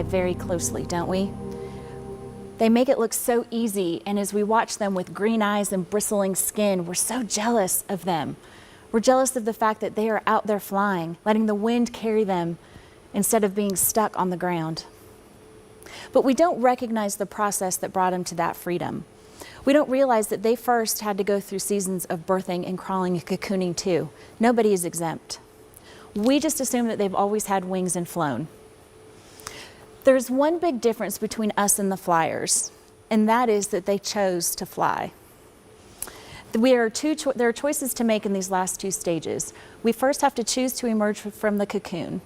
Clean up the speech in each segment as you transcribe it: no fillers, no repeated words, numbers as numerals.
very closely, don't we? They make it look so easy, and as we watch them with green eyes and bristling skin, we're so jealous of them. We're jealous of the fact that they are out there flying, letting the wind carry them instead of being stuck on the ground. But we don't recognize the process that brought them to that freedom. We don't realize that they first had to go through seasons of birthing and crawling and cocooning too. Nobody is exempt. We just assume that they've always had wings and flown. There's one big difference between us and the flyers, and that is that they chose to fly. There are choices to make in these last two stages. We first have to choose to emerge from the cocoon,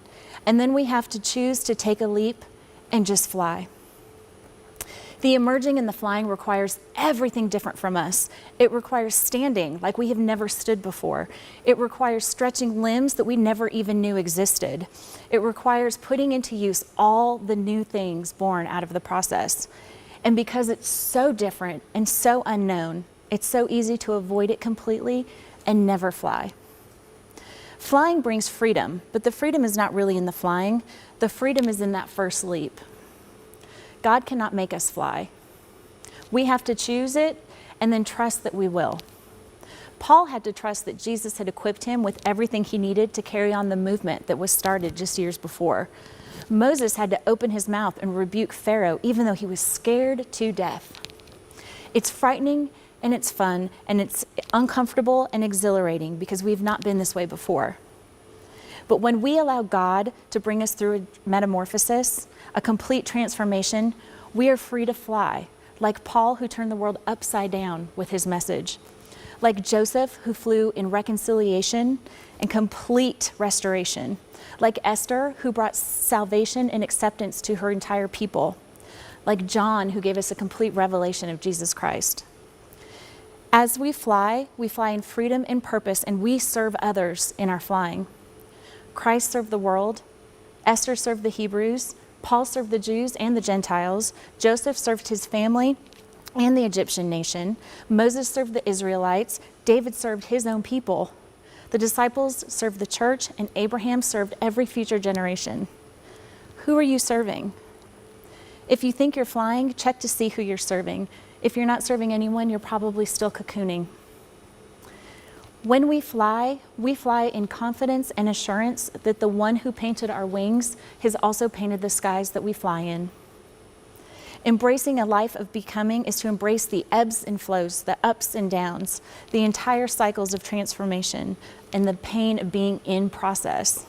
and then we have to choose to take a leap and just fly. The emerging and the flying requires everything different from us. It requires standing like we have never stood before. It requires stretching limbs that we never even knew existed. It requires putting into use all the new things born out of the process. And because it's so different and so unknown, it's so easy to avoid it completely and never fly. Flying brings freedom, but the freedom is not really in the flying. The freedom is in that first leap. God cannot make us fly. We have to choose it and then trust that we will. Paul had to trust that Jesus had equipped him with everything he needed to carry on the movement that was started just years before. Moses had to open his mouth and rebuke Pharaoh even though he was scared to death. It's frightening and it's fun and it's uncomfortable and exhilarating because we've not been this way before. But when we allow God to bring us through a metamorphosis, a complete transformation, we are free to fly, like Paul, who turned the world upside down with his message, like Joseph, who flew in reconciliation and complete restoration, like Esther, who brought salvation and acceptance to her entire people, like John, who gave us a complete revelation of Jesus Christ. As we fly in freedom and purpose, and we serve others in our flying. Christ served the world, Esther served the Hebrews, Paul served the Jews and the Gentiles, Joseph served his family and the Egyptian nation, Moses served the Israelites, David served his own people, the disciples served the church, and Abraham served every future generation. Who are you serving? If you think you're flying, check to see who you're serving. If you're not serving anyone, you're probably still cocooning. When we fly in confidence and assurance that the one who painted our wings has also painted the skies that we fly in. Embracing a life of becoming is to embrace the ebbs and flows, the ups and downs, the entire cycles of transformation, and the pain of being in process.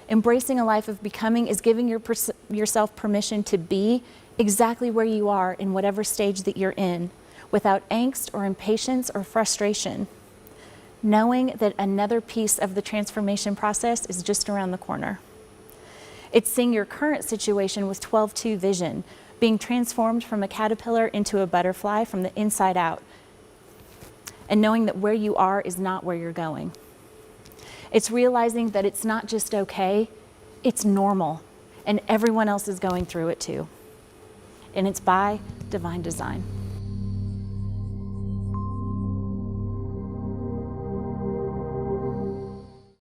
Embracing a life of becoming is giving yourself permission to be exactly where you are in whatever stage that you're in, without angst or impatience or frustration. Knowing that another piece of the transformation process is just around the corner. It's seeing your current situation with 12-2 vision, being transformed from a caterpillar into a butterfly from the inside out, and knowing that where you are is not where you're going. It's realizing that it's not just okay, it's normal, and everyone else is going through it too. And it's by divine design.